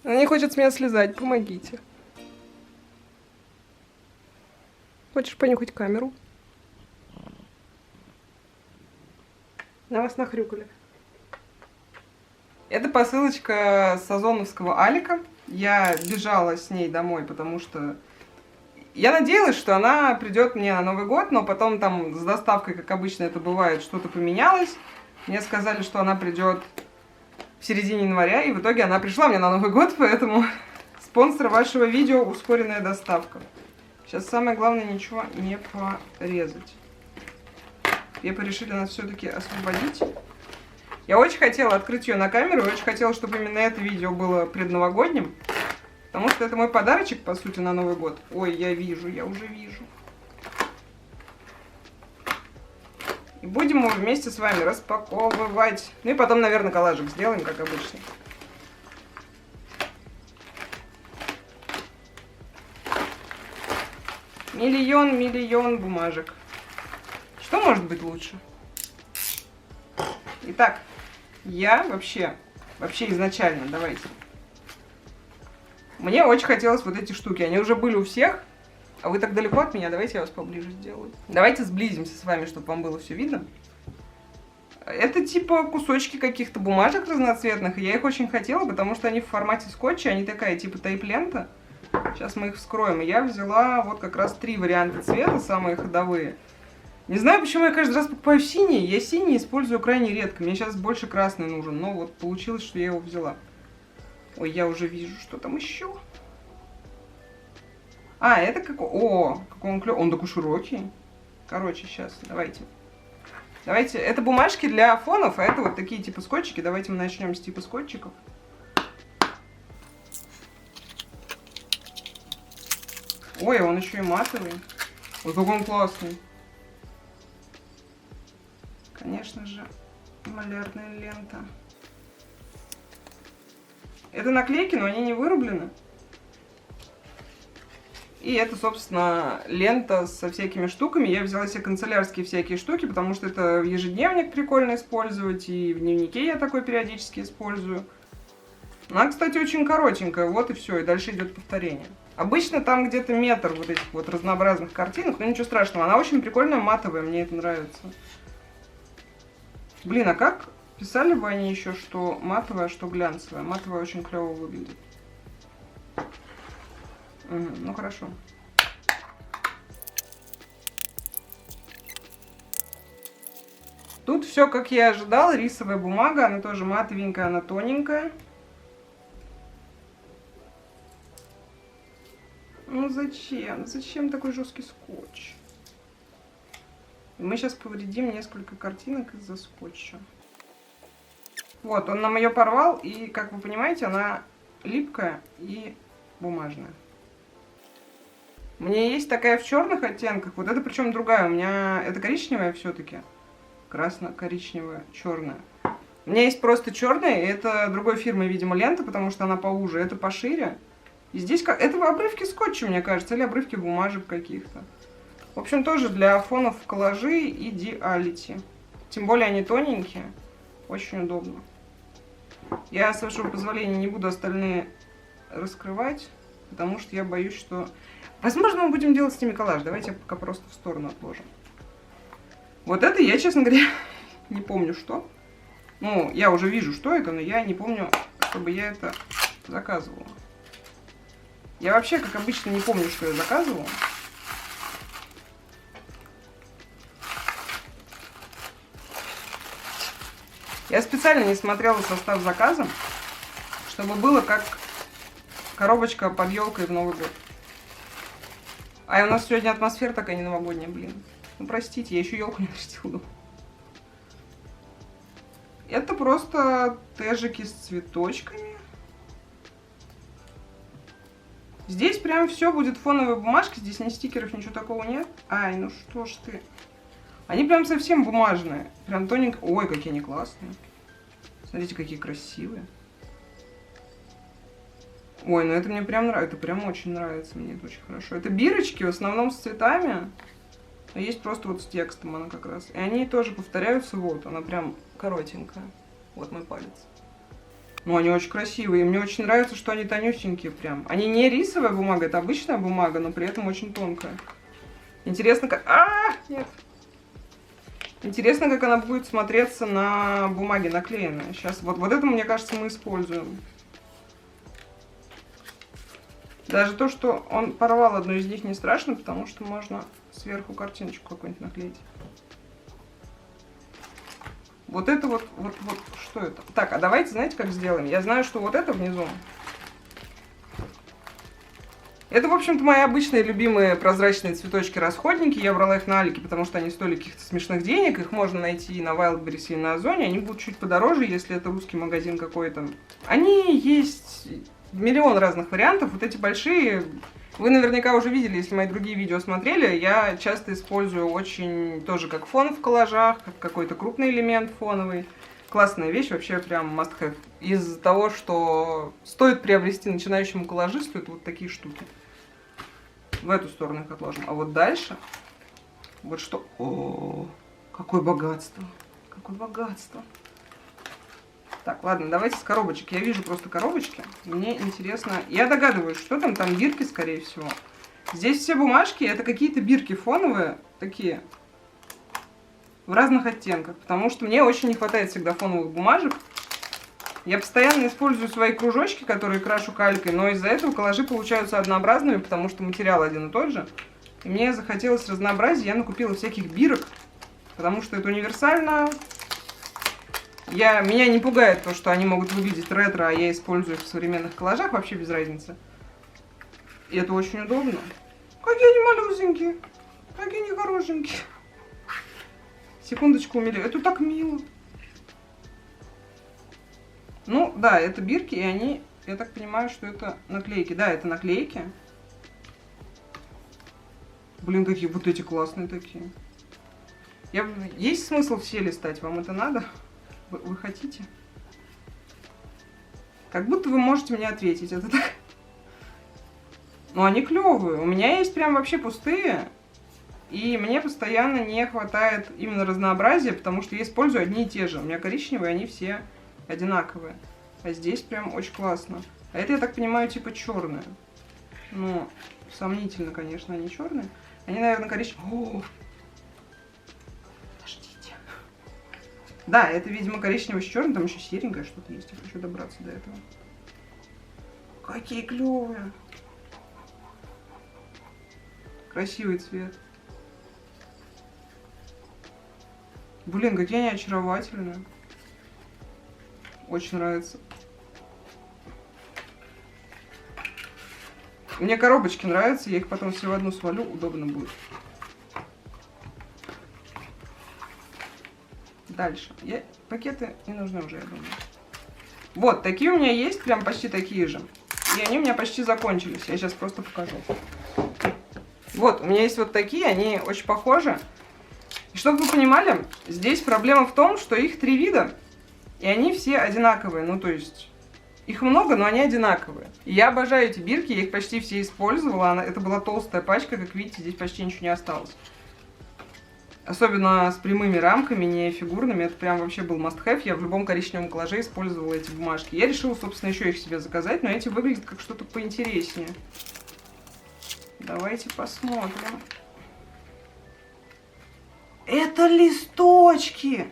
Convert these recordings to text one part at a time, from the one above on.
Она не хочет с меня слезать, помогите. Хочешь понюхать камеру? На вас нахрюкали. Это посылочка с озоновского Алика. Я бежала с ней домой, потому что я надеялась, что она придет мне на Новый год, но потом там с доставкой, как обычно это бывает, что-то поменялось. Мне сказали, что она придет в середине января, и в итоге она пришла мне на Новый год, поэтому спонсор вашего видео — ускоренная доставка. Сейчас самое главное ничего не порезать. Пеппа решили нас все-таки освободить. Я очень хотела открыть ее на камеру, и очень хотела, чтобы именно это видео было предновогодним. Потому что это мой подарочек, по сути, на Новый год. Ой, я уже вижу. И будем мы вместе с вами распаковывать. Ну и потом, наверное, коллажик сделаем, как обычно. Миллион бумажек. Что может быть лучше? Итак, я вообще изначально, давайте. Мне очень хотелось вот эти штуки. Они уже были у всех, а вы так далеко от меня. Давайте я вас поближе сделаю. Давайте сблизимся с вами, чтобы вам было все видно. Это типа кусочки каких-то бумажек разноцветных. И я их очень хотела, потому что они в формате скотча. Они такая типа тейп-лента. Сейчас мы их вскроем. И я взяла вот как раз 3 варианта цвета, самые ходовые. Не знаю, почему я каждый раз покупаю синий. Я синий использую крайне редко. Мне сейчас больше красный нужен. Но вот получилось, что я его взяла. Ой, я уже вижу, что там еще. А, это какой... О, какой он клёвый. Он такой широкий. Короче, сейчас, давайте. Давайте, это бумажки для фонов, а это вот такие типа скотчики. Давайте мы начнем с типа скотчиков. Ой, он еще и матовый. Ой, какой он классный. Конечно же, малярная лента. Это наклейки, но они не вырублены. И это, собственно, лента со всякими штуками. Я взяла себе канцелярские всякие штуки, потому что это в ежедневник прикольно использовать, и в дневнике я такой периодически использую. Она, кстати, очень коротенькая, вот и все, и дальше идет повторение. Обычно там где-то метр вот этих вот разнообразных картинок, но ничего страшного. Она очень прикольная, матовая, мне это нравится. Блин, а как писали бы они еще, что матовая, а что глянцевая? Матовая очень клево выглядит. Ну хорошо. Тут все, как я ожидала, рисовая бумага, она тоже матовенькая, она тоненькая. Ну зачем? Зачем такой жесткий скотч? Мы сейчас повредим несколько картинок из-за скотча. Вот, он нам ее порвал, и, как вы понимаете, она липкая и бумажная. У меня есть такая в черных оттенках, вот это причем другая, у меня это коричневая все-таки, красно-коричневая, черная. У меня есть просто черная, и это другой фирмы, видимо, лента, потому что она поуже, это пошире. И здесь как... это обрывки скотча, мне кажется, или обрывки бумажек каких-то. В общем, тоже для фонов коллажи и идеалити. Тем более они тоненькие, очень удобно. Я, с вашего позволения, не буду остальные раскрывать, потому что я боюсь, что... Возможно, мы будем делать с ними коллаж. Давайте пока просто в сторону отложим. Вот это я, честно говоря, не помню, что. Ну, я уже вижу, что это, но я не помню, чтобы я это заказывала. Я вообще, как обычно, не помню, что я заказывала. Я специально не смотрела состав заказа, чтобы было как коробочка под елкой в Новый год. А у нас сегодня атмосфера такая не новогодняя, блин. Ну простите, я еще елку не нарядила. Это просто тежики с цветочками. Здесь прям все будет фоновая бумажка, здесь ни стикеров, ничего такого нет. Ай, ну что ж ты. Они прям совсем бумажные. Прям тоненько. Ой, какие они классные. Смотрите, какие красивые. Ой, ну это мне прям нравится. Это прям очень нравится. Мне это очень хорошо. Это бирочки в основном с цветами. А есть просто вот с текстом она как раз. И они тоже повторяются. Вот, она прям коротенькая. Вот мой палец. Ну, они очень красивые. И мне очень нравится, что они тонюсенькие прям. Они не рисовая бумага, это обычная бумага, но при этом очень тонкая. Интересно, как... Нет. Интересно, как она будет смотреться на бумаге наклеенная. Сейчас, вот это, мне кажется, мы используем. Даже то, что он порвал одну из них, не страшно, потому что можно сверху картиночку какую-нибудь наклеить. Вот это вот, что это? Так, а давайте, знаете, как сделаем? Я знаю, что вот это внизу. Это, в общем-то, мои обычные любимые прозрачные цветочки-расходники. Я брала их на Алике, потому что они стоили каких-то смешных денег. Их можно найти и на Wildberries, и на Озоне. Они будут чуть подороже, если это русский магазин какой-то. Они есть миллион разных вариантов. Вот эти большие... Вы наверняка уже видели, если мои другие видео смотрели, я часто использую очень тоже как фон в коллажах, как какой-то крупный элемент фоновый. Классная вещь, вообще прям must have. Из-за того, что стоит приобрести начинающему коллажисту, это вот такие штуки. В эту сторону их отложим. А вот дальше, вот что... О, какое богатство! Какое богатство! Так, ладно, давайте с коробочек. Я вижу просто коробочки. Мне интересно... Я догадываюсь, что там. Там бирки, скорее всего. Здесь все бумажки, это какие-то бирки фоновые, такие, в разных оттенках. Потому что мне очень не хватает всегда фоновых бумажек. Я постоянно использую свои кружочки, которые крашу калькой, но из-за этого коллажи получаются однообразными, потому что материал один и тот же. И мне захотелось разнообразия, я накупила всяких бирок, потому что это универсально. Меня не пугает то, что они могут выглядеть ретро, а я использую их в современных коллажах, вообще без разницы. И это очень удобно. Какие они малюсенькие, какие они хорошенькие. Секундочку, умилю. Это так мило. Ну, да, это бирки, и они, я так понимаю, что это наклейки. Да, это наклейки. Блин, какие вот эти классные такие. Есть смысл все листать? Вам это надо? Вы хотите? Как будто вы можете мне ответить. Это так... Ну, они клевые. У меня есть прям вообще пустые. И мне постоянно не хватает именно разнообразия, потому что я использую одни и те же. У меня коричневые, они все одинаковые. А здесь прям очень классно. А это, я так понимаю, типа черные. Ну, сомнительно, конечно, они черные. Они, наверное, коричневые. О! Подождите. Да, это, видимо, коричневый с черным. Там еще серенькое что-то есть. Я хочу добраться до этого. Какие клевые. Красивый цвет. Блин, какие они очаровательные. Очень нравится. Мне коробочки нравятся, я их потом все в одну свалю, удобно будет. Дальше. Пакеты не нужны уже, я думаю. Вот, такие у меня есть, прям почти такие же. И они у меня почти закончились. Я сейчас просто покажу. Вот, у меня есть вот такие, они очень похожи. И чтобы вы понимали, здесь проблема в том, что их 3 вида, и они все одинаковые. Ну, то есть, их много, но они одинаковые. И я обожаю эти бирки, я их почти все использовала. Это была толстая пачка, как видите, здесь почти ничего не осталось. Особенно с прямыми рамками, не фигурными, это прям вообще был must have. Я в любом коричневом коллаже использовала эти бумажки. Я решила, собственно, еще их себе заказать, но эти выглядят как что-то поинтереснее. Давайте посмотрим. Это листочки!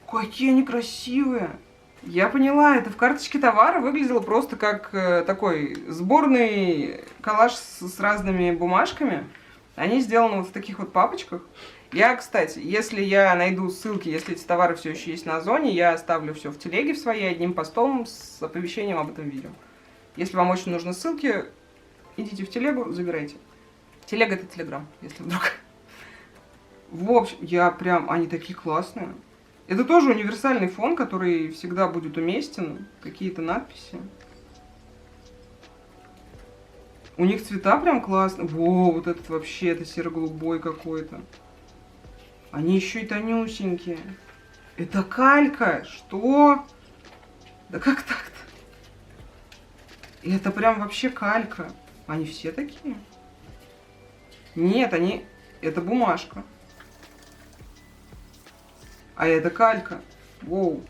Какие они красивые! Я поняла, это в карточке товара выглядело просто как такой сборный коллаж с разными бумажками. Они сделаны вот в таких вот папочках. Я, кстати, если я найду ссылки, если эти товары все еще есть на Озоне, я оставлю все в телеге в своей одним постом с оповещением об этом видео. Если вам очень нужны ссылки, идите в телегу, забирайте. Телега — это Телеграм, если вдруг. В общем, они такие классные. Это тоже универсальный фон, который всегда будет уместен. Какие-то надписи. У них цвета прям классные. Во, вот этот вообще, это серо-голубой какой-то. Они еще и тонюсенькие. Это калька. Что? Да как так-то? Это прям вообще калька. Они все такие? Нет, это бумажка. А это калька. Воу.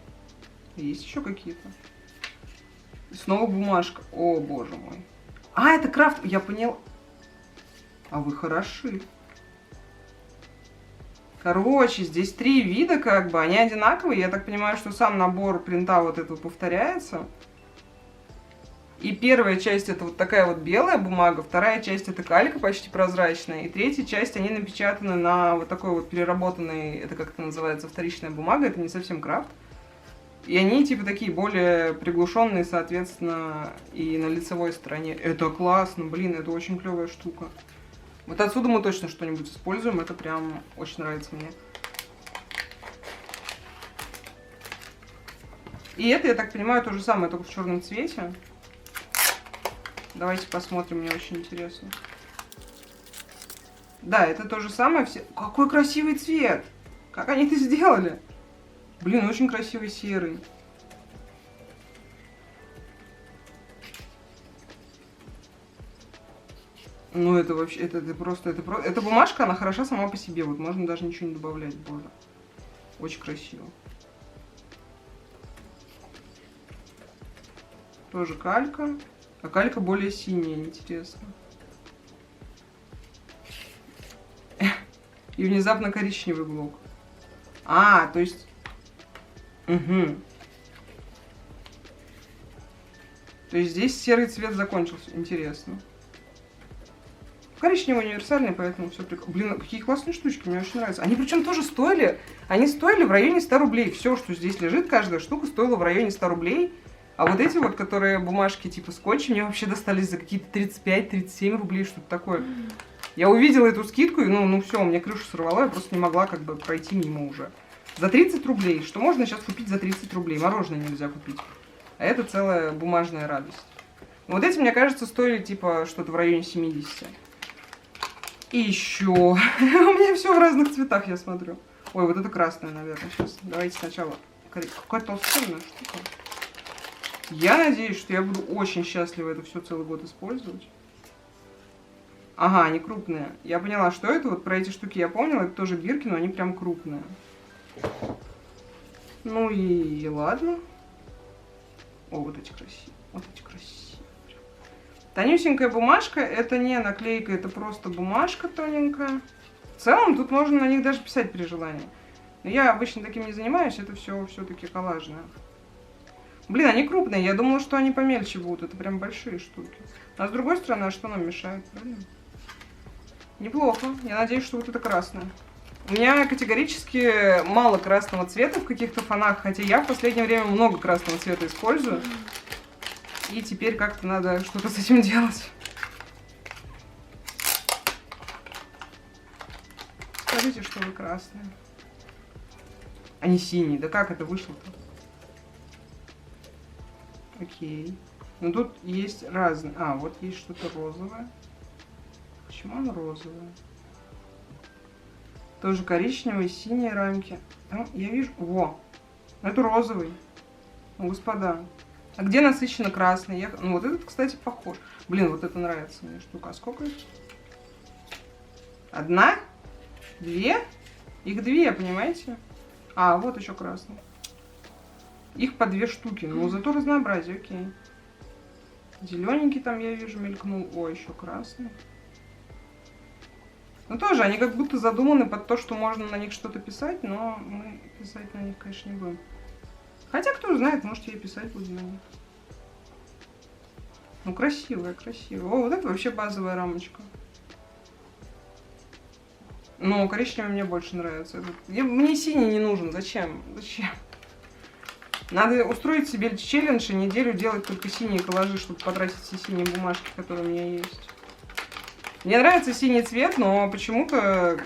Есть еще какие-то? Снова бумажка. О, боже мой. А, это крафт. Я понял. А вы хороши. Короче, здесь 3 вида, как бы, они одинаковые. Я так понимаю, что сам набор принта вот этого повторяется. И первая часть это вот такая вот белая бумага, вторая часть это калька почти прозрачная, и третья часть они напечатаны на вот такой вот переработанной, это как это называется, вторичная бумага, это не совсем крафт. И они типа такие более приглушенные, соответственно, и на лицевой стороне. Это классно, блин, это очень клевая штука. Вот отсюда мы точно что-нибудь используем, это прям очень нравится мне. И это, я так понимаю, то же самое, только в черном цвете. Давайте посмотрим, мне очень интересно. Да, это то же самое. Какой красивый цвет! Как они это сделали? Блин, очень красивый серый. Ну, это вообще, это просто, эта бумажка, она хороша сама по себе. Вот можно даже ничего не добавлять, боже. Очень красиво. Тоже калька. А калька более синяя, интересно. И внезапно коричневый блок. А, то есть... Угу. То есть здесь серый цвет закончился. Интересно. Коричневый универсальный, поэтому все прикольно. Блин, какие классные штучки, мне очень нравятся. Они причем тоже стоили. Они стоили в районе 100 рублей. Все, что здесь лежит, каждая штука стоила в районе 100 рублей. А вот эти вот, которые бумажки типа скотча, мне вообще достались за какие-то 35-37 рублей, что-то такое. Я увидела эту скидку, и ну все, мне крышу сорвало, я просто не могла как бы пройти мимо уже. За 30 рублей. Что можно сейчас купить за 30 рублей? Мороженое нельзя купить. А это целая бумажная радость. Вот эти, мне кажется, стоили типа что-то в районе 70. И еще. У меня все в разных цветах, я смотрю. Ой, вот это красное, наверное, сейчас. Давайте сначала. Какая-то толстенная штука. Я надеюсь, что я буду очень счастлива это все целый год использовать. Ага, они крупные. Я поняла, что это. Вот про эти штуки я помнила. Это тоже бирки, но они прям крупные. Ну и ладно. О, вот эти красивые. Вот эти красивые. Тонюсенькая бумажка. Это не наклейка, это просто бумажка тоненькая. В целом, тут можно на них даже писать при желании. Но я обычно таким не занимаюсь. Это все-таки коллажное. Блин, они крупные. Я думала, что они помельче будут. Это прям большие штуки. А с другой стороны, а что нам мешает, правильно? Неплохо. Я надеюсь, что вот это красное. У меня категорически мало красного цвета в каких-то фонах, хотя я в последнее время много красного цвета использую. И теперь как-то надо что-то с этим делать. Скажите, что вы красные. А не синие. Да как это вышло-то? Окей. Ну тут есть разные. А, вот есть что-то розовое. Почему оно розовое? Тоже коричневые, синие рамки. Там я вижу... Во! Это розовый. Ну, господа. А где насыщенно красный? Ну, вот этот, кстати, похож. Блин, вот это нравится мне штука. А сколько их? Одна? Две? Их две, понимаете? А, вот еще красный. Их по 2 штуки. Ну, зато разнообразие, окей. Зелененький там я вижу мелькнул. О, еще красный. Ну, тоже, они как будто задуманы под то, что можно на них что-то писать, но мы писать на них, конечно, не будем. Хотя, кто знает, может, я и писать буду на них. Ну, красивая, красивая. О, вот это вообще базовая рамочка. Но коричневый мне больше нравится. Мне синий не нужен. Зачем? Зачем? Надо устроить себе челлендж и неделю делать только синие коллажи, чтобы потратить все синие бумажки, которые у меня есть. Мне нравится синий цвет, но почему-то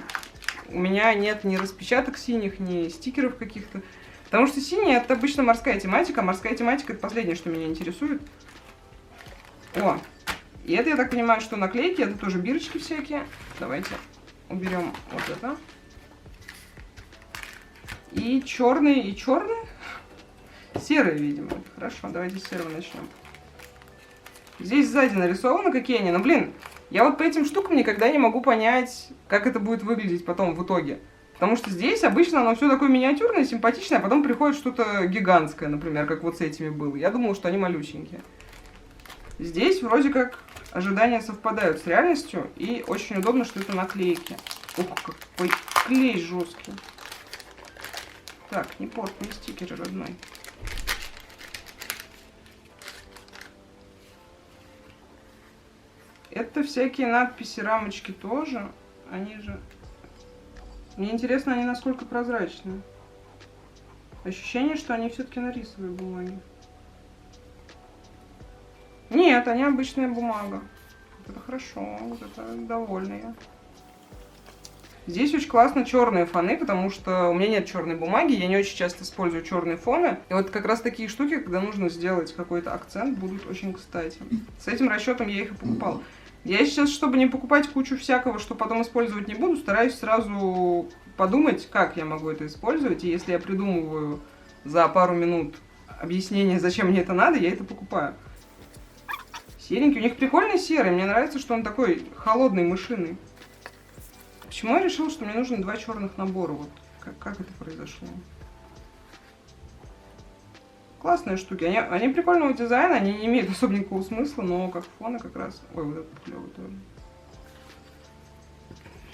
у меня нет ни распечаток синих, ни стикеров каких-то. Потому что синий — это обычно морская тематика. Морская тематика — это последнее, что меня интересует. О, и это, я так понимаю, что наклейки, это тоже бирочки всякие. Давайте уберем вот это. И черный, и черный. Серые, видимо. Хорошо, давайте с серого начнем. Здесь сзади нарисовано, какие они. Но, блин, я вот по этим штукам никогда не могу понять, как это будет выглядеть потом в итоге. Потому что здесь обычно оно все такое миниатюрное, симпатичное, а потом приходит что-то гигантское, например, как вот с этими было. Я думала, что они малюсенькие. Здесь вроде как ожидания совпадают с реальностью, и очень удобно, что это наклейки. Ух, какой клей жесткий. Так, не порт, не стикеры, родной. Это всякие надписи, рамочки тоже. Они же... Мне интересно, они насколько прозрачные. Ощущение, что они все-таки на рисовой бумаге. Нет, они обычная бумага. Вот это хорошо, вот это довольна я. Здесь очень классно черные фоны, потому что у меня нет черной бумаги, я не очень часто использую черные фоны. И вот как раз такие штуки, когда нужно сделать какой-то акцент, будут очень кстати. С этим расчетом я их и покупала. Я сейчас, чтобы не покупать кучу всякого, что потом использовать не буду, стараюсь сразу подумать, как я могу это использовать. И если я придумываю за пару минут объяснение, зачем мне это надо, я это покупаю. Серенький. У них прикольный серый. Мне нравится, что он такой холодный, мышиный. Почему я решила, что мне нужно 2 черных набора? Вот как это произошло? Классные штуки. Они прикольного дизайна, они не имеют особо никакого смысла, но как фоны как раз... Ой, вот этот клевый тоже.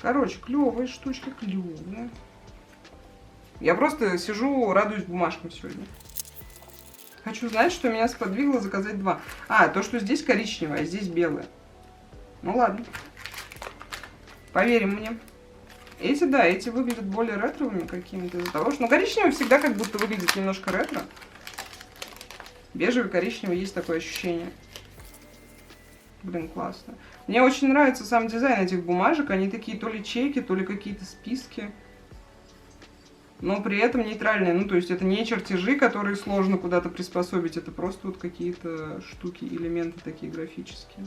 Короче, клевые штучки, клевые. Я просто сижу, радуюсь бумажкам сегодня. Хочу знать, что меня сподвигло заказать 2. А, то, что здесь коричневое, а здесь белое. Ну ладно. Поверим мне. Эти, да, эти выглядят более ретровыми какими-то из-за того, что... Ну, коричневый всегда как будто выглядит немножко ретро. Бежевый, коричневый, есть такое ощущение. Блин, классно. Мне очень нравится сам дизайн этих бумажек. Они такие то ли чеки, то ли какие-то списки. Но при этом нейтральные. Ну, то есть это не чертежи, которые сложно куда-то приспособить. Это просто вот какие-то штуки, элементы такие графические.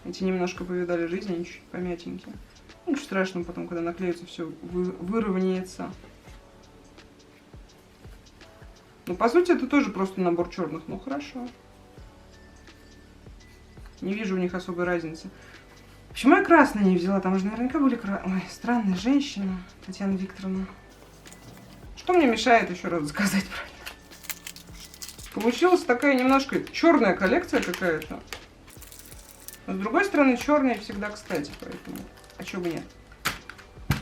Эти немножко повидали жизнь, они чуть помятенькие. Ничего страшного потом, когда наклеится, все выровняется. Ну, по сути, это тоже просто набор черных. Ну, хорошо. Не вижу у них особой разницы. Почему я красные не взяла? Там же наверняка были красные. Ой, странная женщина, Татьяна Викторовна. Что мне мешает еще раз заказать правильно? Получилась такая немножко черная коллекция какая-то. Но с другой стороны, черные всегда кстати, поэтому... А чего бы нет?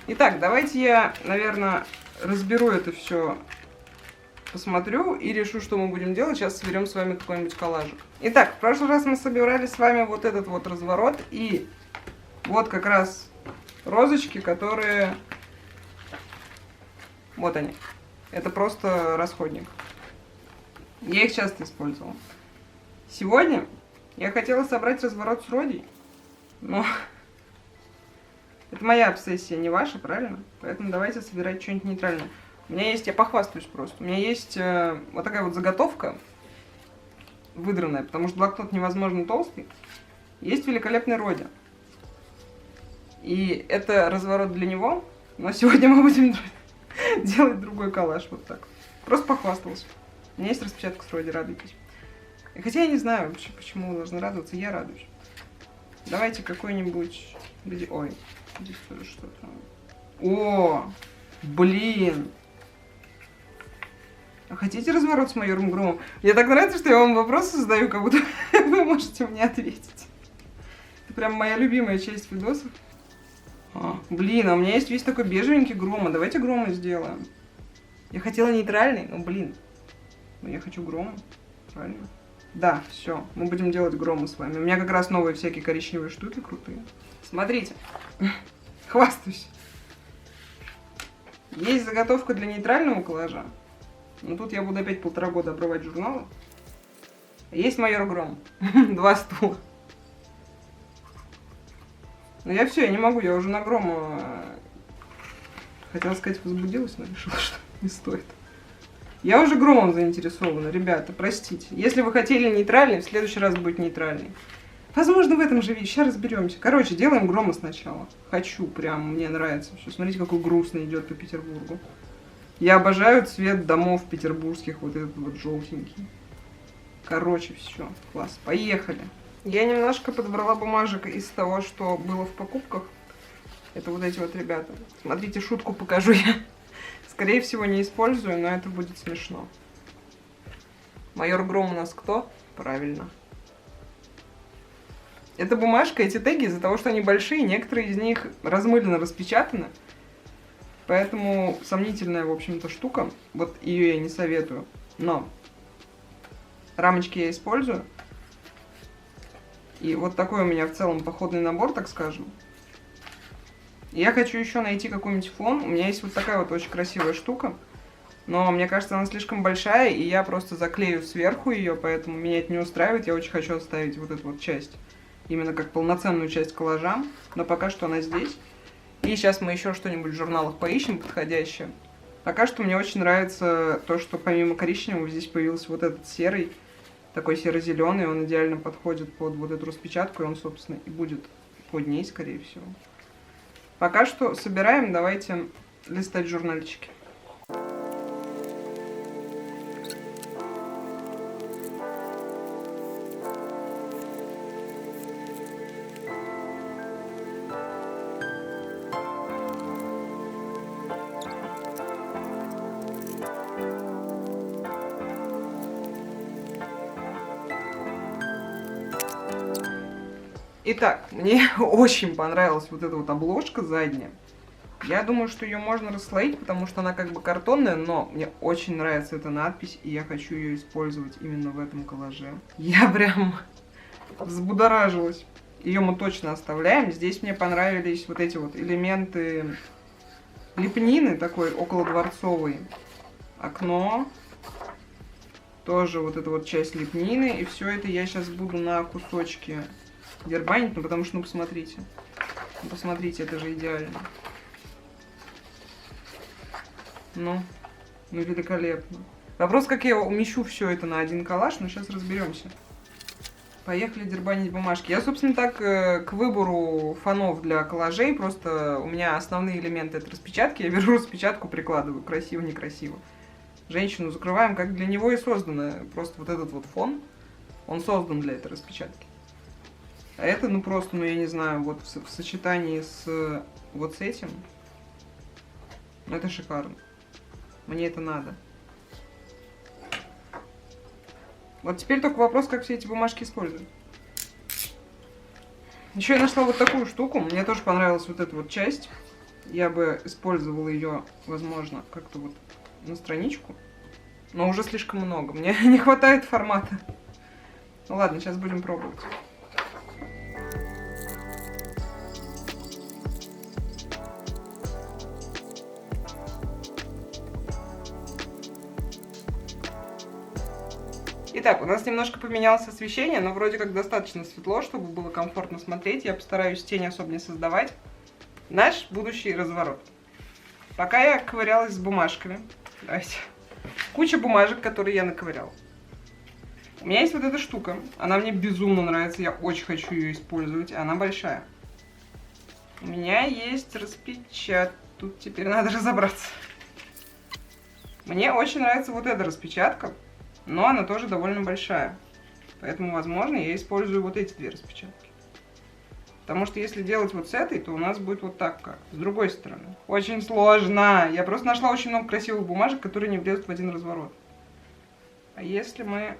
Итак, давайте я, наверное, разберу это все, посмотрю и решу, что мы будем делать. Сейчас соберем с вами какой-нибудь коллажик. Итак, в прошлый раз мы собирали с вами вот этот вот разворот. И вот как раз розочки, которые... Вот они. Это просто расходник. Я их часто использовала. Сегодня я хотела собрать разворот с Родей, но это моя обсессия, не ваша, правильно? Поэтому давайте собирать что-нибудь нейтральное. У меня есть, я похвастаюсь просто, у меня есть вот такая вот заготовка выдранная, потому что блокнот невозможно толстый. Есть великолепный Роди. И это разворот для него, но сегодня мы будем делать другой коллаж, вот так. Просто похвасталась. У меня есть распечатка с Роди, радуйтесь. Хотя я не знаю вообще, почему вы должны радоваться, я радуюсь. Давайте какой-нибудь... Ой, здесь тоже что-то... О, блин! А хотите разворот с майором Громом? Мне так нравится, что я вам вопросы задаю, как будто вы можете мне ответить. Это прям моя любимая часть видосов. Блин, а у меня есть весь такой бежевенький Грома. Давайте Грома сделаем. Я хотела нейтральный, но блин. Но я хочу Грома, правильно? Да, все, мы будем делать Грома с вами. У меня как раз новые всякие коричневые штуки крутые. Смотрите, хвастаюсь. Есть заготовка для нейтрального коллажа. Но тут я буду опять 1,5 года обрывать журналы. Есть майор Гром. 2 стула. Но я все, я не могу, я уже на Грома... Хотела сказать, возбудилась, но решила, что не стоит. Я уже Громом заинтересована, ребята, простите. Если вы хотели нейтральный, в следующий раз будет нейтральный. Возможно, в этом же видео. Сейчас разберемся. Короче, делаем Грома сначала. Хочу, прям, мне нравится все. Смотрите, какой грустный идет по Петербургу. Я обожаю цвет домов петербургских, вот этот вот желтенький. Короче, все, класс, поехали. Я немножко подобрала бумажек из того, что было в покупках. Это вот эти вот ребята. Смотрите, шутку покажу я. Скорее всего, не использую, но это будет смешно. Майор Гром у нас кто? Правильно. Эта бумажка, эти теги, из-за того, что они большие, некоторые из них размыленно распечатаны. Поэтому сомнительная, в общем-то, штука. Вот ее я не советую. Но рамочки я использую. И вот такой у меня в целом походный набор, так скажем. Я хочу еще найти какой-нибудь фон. У меня есть вот такая вот очень красивая штука. Но мне кажется, она слишком большая, и я просто заклею сверху ее, поэтому меня это не устраивает. Я очень хочу оставить вот эту вот часть. Именно как полноценную часть коллажа. Но пока что она здесь. И сейчас мы еще что-нибудь в журналах поищем подходящее. Пока что мне очень нравится то, что помимо коричневого здесь появился вот этот серый. Такой серо-зеленый. Он идеально подходит под вот эту распечатку. И он, собственно, и будет под ней, скорее всего. Пока что собираем. Давайте листать журнальчики. Итак, мне очень понравилась вот эта вот обложка задняя. Я думаю, что ее можно расслоить, потому что она как бы картонная, но мне очень нравится эта надпись, и я хочу ее использовать именно в этом коллаже. Я прям взбудоражилась. Ее мы точно оставляем. Здесь мне понравились вот эти вот элементы лепнины, такой околодворцовый. Окно. Тоже вот эта вот часть лепнины. И все это я сейчас буду на кусочки дербанить, ну потому что, ну посмотрите. Ну посмотрите, это же идеально. Ну великолепно. Вопрос, как я умещу все это на один коллаж, но сейчас разберемся. Поехали дербанить бумажки. Я, собственно, так к выбору фонов для коллажей, просто у меня основные элементы это распечатки, я беру распечатку, прикладываю, красиво, некрасиво. Женщину закрываем, как для него и создано. Просто вот этот вот фон, он создан для этой распечатки. А это, ну просто, ну я не знаю, вот в сочетании с вот с этим, ну это шикарно. Мне это надо. Вот теперь только вопрос, как все эти бумажки использовать. Еще я нашла вот такую штуку. Мне тоже понравилась вот эта вот часть. Я бы использовала ее, возможно, как-то вот на страничку. Но уже слишком много. Мне не хватает формата. Ну ладно, сейчас будем пробовать. Итак, у нас немножко поменялось освещение, но вроде как достаточно светло, чтобы было комфортно смотреть. Я постараюсь тень особо не создавать. Наш будущий разворот. Пока я ковырялась с бумажками. Давайте. Куча бумажек, которые я наковыряла. У меня есть вот эта штука. Она мне безумно нравится. Я очень хочу ее использовать. Она большая. У меня есть распечатка. Тут теперь надо разобраться. Мне очень нравится вот эта распечатка. Но она тоже довольно большая. Поэтому, возможно, я использую вот эти две распечатки. Потому что если делать вот с этой, то у нас будет вот так как. С другой стороны. Очень сложно. Я просто нашла очень много красивых бумажек, которые не влезут в один разворот. А если мы...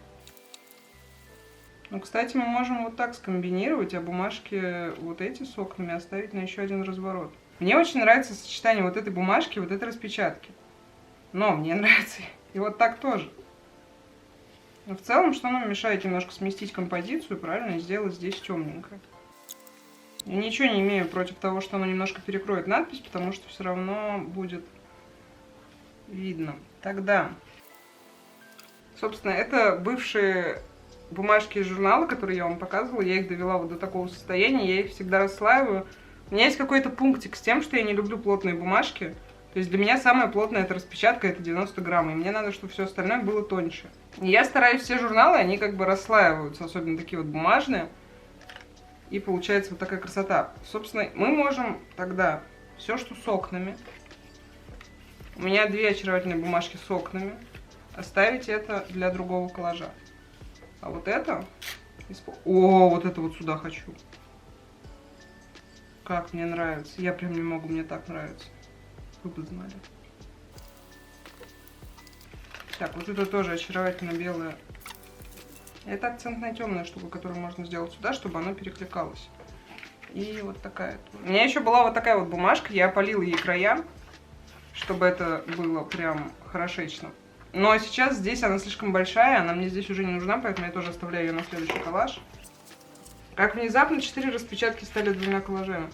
Ну, кстати, мы можем вот так скомбинировать, а бумажки вот эти с окнами оставить на еще один разворот. Мне очень нравится сочетание вот этой бумажки и вот этой распечатки. Но мне нравится и вот так тоже. Но в целом, что нам мешает немножко сместить композицию, правильно, и сделать здесь темненькое. Я ничего не имею против того, что оно немножко перекроет надпись, потому что все равно будет видно. Тогда, собственно, это бывшие бумажки из журнала, которые я вам показывала. Я их довела вот до такого состояния, я их всегда расслаиваю. У меня есть какой-то пунктик с тем, что я не люблю плотные бумажки. То есть для меня самая плотная эта распечатка, это 90 грамм, и мне надо, чтобы все остальное было тоньше. И я стараюсь все журналы, они как бы расслаиваются, особенно такие вот бумажные. И получается вот такая красота. Собственно, мы можем тогда все, что с окнами. У меня две очаровательные бумажки с окнами. Оставить это для другого коллажа. А вот это... О, вот это вот сюда хочу. Как мне нравится. Я прям не могу, мне так нравится. Вы бы знали. Так, вот это тоже очаровательно белая Это акцентная темная штука, которую можно сделать сюда, чтобы оно перекликалось. И вот такая. У меня еще была вот такая вот бумажка, я опалила ей края, чтобы это было прям хорошечно. Но сейчас здесь она слишком большая, она мне здесь уже не нужна, поэтому я тоже оставляю ее на следующий коллаж. Как внезапно 4 распечатки стали 2 коллажами.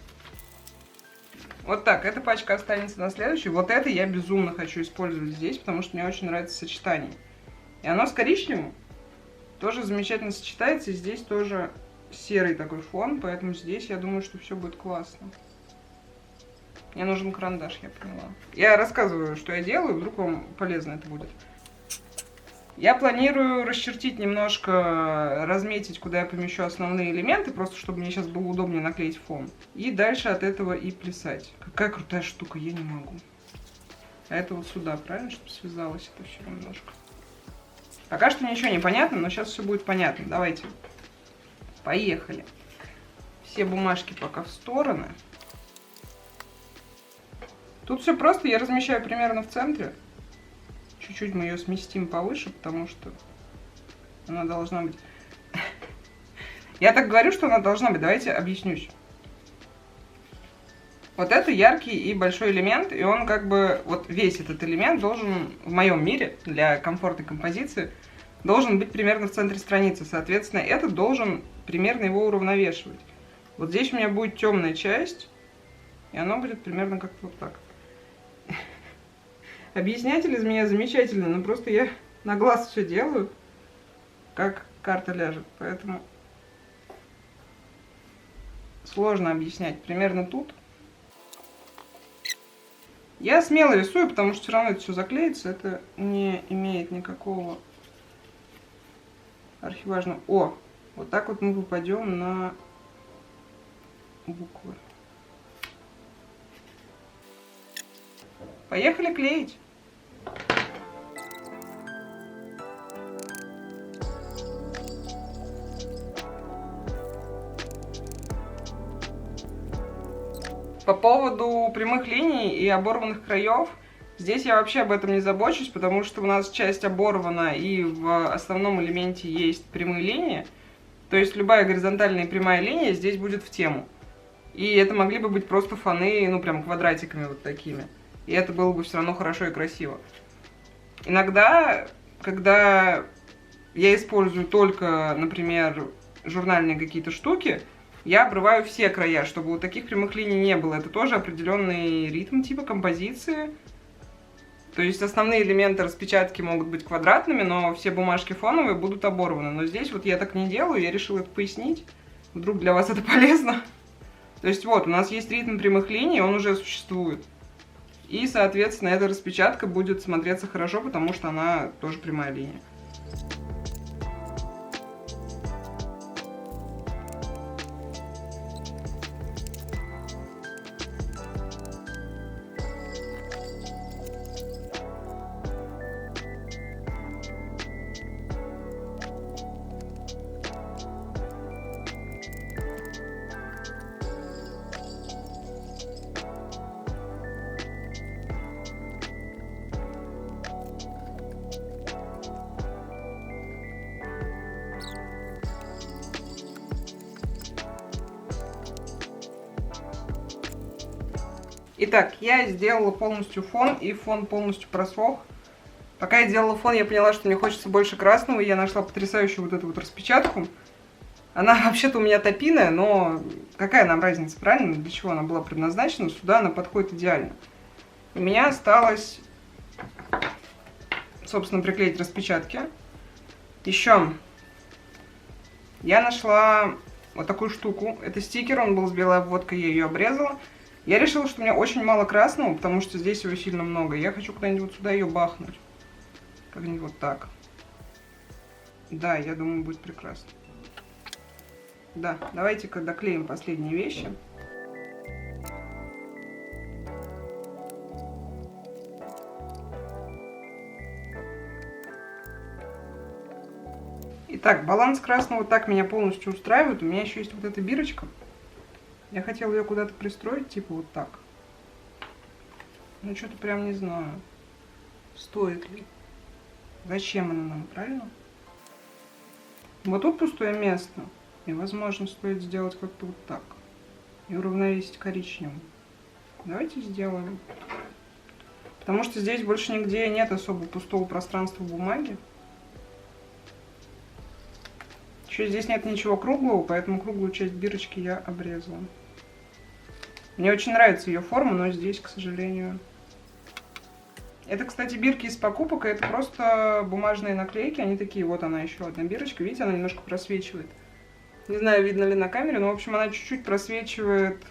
Вот так, эта пачка останется на следующей. Вот это я безумно хочу использовать здесь, потому что мне очень нравится сочетание. И оно с коричневым тоже замечательно сочетается. И здесь тоже серый такой фон, поэтому здесь я думаю, что все будет классно. Мне нужен карандаш, я поняла. Я рассказываю, что я делаю, вдруг вам полезно это будет. Я планирую расчертить немножко, разметить, куда я помещу основные элементы, просто чтобы мне сейчас было удобнее наклеить фон. И дальше от этого и плясать. Какая крутая штука, я не могу. А это вот сюда, правильно, чтобы связалось это все немножко. Пока что ничего не понятно, но сейчас все будет понятно. Давайте, поехали. Все бумажки пока в стороны. Тут все просто, я размещаю примерно в центре. Чуть-чуть мы ее сместим повыше, потому что она должна быть... Я так говорю, что она должна быть. Давайте объяснюсь. Вот это яркий и большой элемент, и он как бы... Вот весь этот элемент должен, в моем мире, для комфортной композиции, должен быть примерно в центре страницы. Соответственно, этот должен примерно его уравновешивать. Вот здесь у меня будет темная часть, и оно будет примерно как-то вот так. Объяснятель из меня замечательный, но просто я на глаз все делаю, как карта ляжет, поэтому сложно объяснять. Примерно тут. Я смело рисую, потому что все равно это все заклеится, это не имеет никакого архиважного. О, вот так вот мы попадем на буквы. Поехали клеить. По поводу прямых линий и оборванных краев, здесь я вообще об этом не забочусь, потому что у нас часть оборвана и в основном элементе есть прямые линии. То есть любая горизонтальная и прямая линия здесь будет в тему. И это могли бы быть просто фоны, ну прям квадратиками вот такими. И это было бы все равно хорошо и красиво. Иногда, когда я использую только, например, журнальные какие-то штуки, я обрываю все края, чтобы вот таких прямых линий не было. Это тоже определенный ритм типа композиции. То есть основные элементы распечатки могут быть квадратными, но все бумажки фоновые будут оборваны. Но здесь вот я так не делаю, я решила это пояснить. Вдруг для вас это полезно. То есть вот, у нас есть ритм прямых линий, он уже существует. И, соответственно, эта распечатка будет смотреться хорошо, потому что она тоже прямая линия. Итак, я сделала полностью фон, и фон полностью просох. Пока я делала фон, я поняла, что мне хочется больше красного, и я нашла потрясающую вот эту вот распечатку. Она вообще-то у меня топиная, но какая нам разница, правильно? Для чего она была предназначена? Сюда она подходит идеально. У меня осталось, собственно, приклеить распечатки. Еще я нашла вот такую штуку. Это стикер, он был с белой обводкой, я ее обрезала. Я решила, что у меня очень мало красного, потому что здесь его сильно много. Я хочу куда-нибудь вот сюда ее бахнуть. Как-нибудь вот так. Да, я думаю, будет прекрасно. Да, давайте-ка доклеим последние вещи. Итак, баланс красного так меня полностью устраивает. У меня еще есть вот эта бирочка. Я хотела ее куда-то пристроить, типа вот так. Ну, что-то прям не знаю, стоит ли. Зачем она нам, правильно? Вот тут пустое место. И, возможно, стоит сделать как-то вот так. И уравновесить коричневым. Давайте сделаем. Потому что здесь больше нигде нет особо пустого пространства бумаги. Еще здесь нет ничего круглого, поэтому круглую часть бирочки я обрезала. Мне очень нравится ее форма, но здесь, к сожалению... Это, кстати, бирки из покупок, это просто бумажные наклейки. Они такие, вот она еще одна бирочка. Видите, она немножко просвечивает. Не знаю, видно ли на камере, но, в общем, она чуть-чуть просвечивает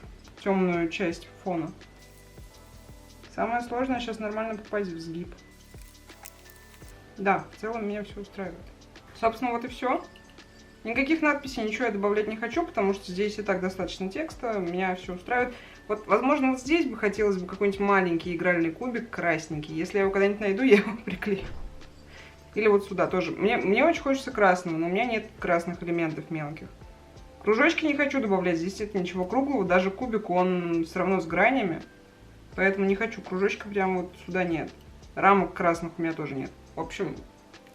темную часть фона. Самое сложное сейчас нормально попасть в сгиб. Да, в целом меня все устраивает. Собственно, вот и все. Никаких надписей, ничего я добавлять не хочу, потому что здесь и так достаточно текста, меня все устраивает. Вот, возможно, вот здесь бы хотелось бы какой-нибудь маленький игральный кубик красненький. Если я его когда-нибудь найду, я его приклею. Или вот сюда тоже. Мне очень хочется красного, но у меня нет красных элементов мелких. Кружочки не хочу добавлять, здесь нет ничего круглого, даже кубик, он все равно с гранями. Поэтому не хочу, кружочка прям вот сюда нет. Рамок красных у меня тоже нет. В общем,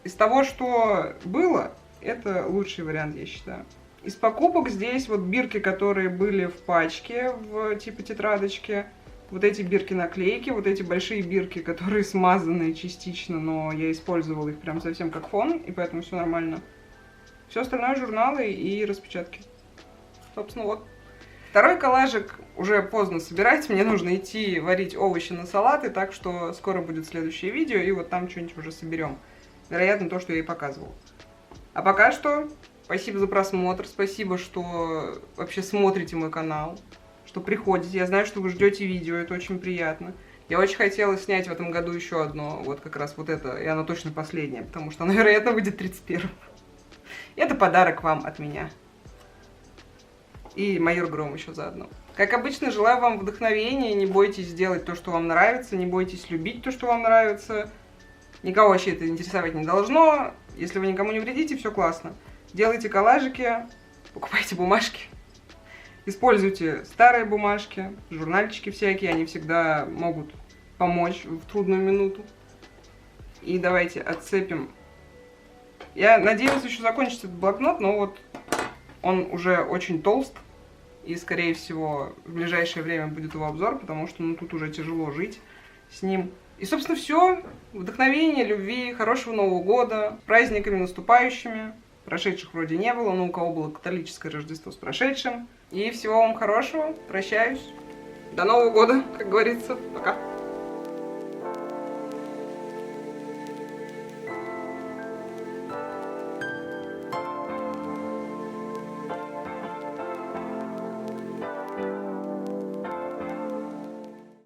из того, что было... Это лучший вариант, я считаю. Из покупок здесь вот бирки, которые были в пачке, в типа тетрадочке. Вот эти бирки-наклейки, вот эти большие бирки, которые смазанные частично, но я использовала их прям совсем как фон, и поэтому все нормально. Все остальное журналы и распечатки. Собственно, вот. Второй коллажик уже поздно собирать, мне нужно идти варить овощи на салаты, так что скоро будет следующее видео, и вот там что-нибудь уже соберем. Вероятно, то, что я и показывала. А пока что, спасибо за просмотр, спасибо, что вообще смотрите мой канал, что приходите. Я знаю, что вы ждете видео, это очень приятно. Я очень хотела снять в этом году еще одно, вот как раз вот это, и оно точно последнее, потому что оно, вероятно, выйдет 31-м. Это подарок вам от меня. И майор Гром еще заодно. Как обычно, желаю вам вдохновения, не бойтесь делать то, что вам нравится, не бойтесь любить то, что вам нравится. Никого вообще это интересовать не должно. Если вы никому не вредите, все классно. Делайте коллажики, покупайте бумажки. Используйте старые бумажки, журнальчики всякие, они всегда могут помочь в трудную минуту. И давайте отцепим. Я надеялась еще закончить этот блокнот, но вот он уже очень толст. И, скорее всего, в ближайшее время будет его обзор, потому что ну, тут уже тяжело жить с ним. И, собственно, все. Вдохновения, любви, хорошего Нового года, праздниками наступающими. Прошедших вроде не было, но у кого было католическое Рождество с прошедшим. И всего вам хорошего. Прощаюсь. До Нового года, как говорится. Пока.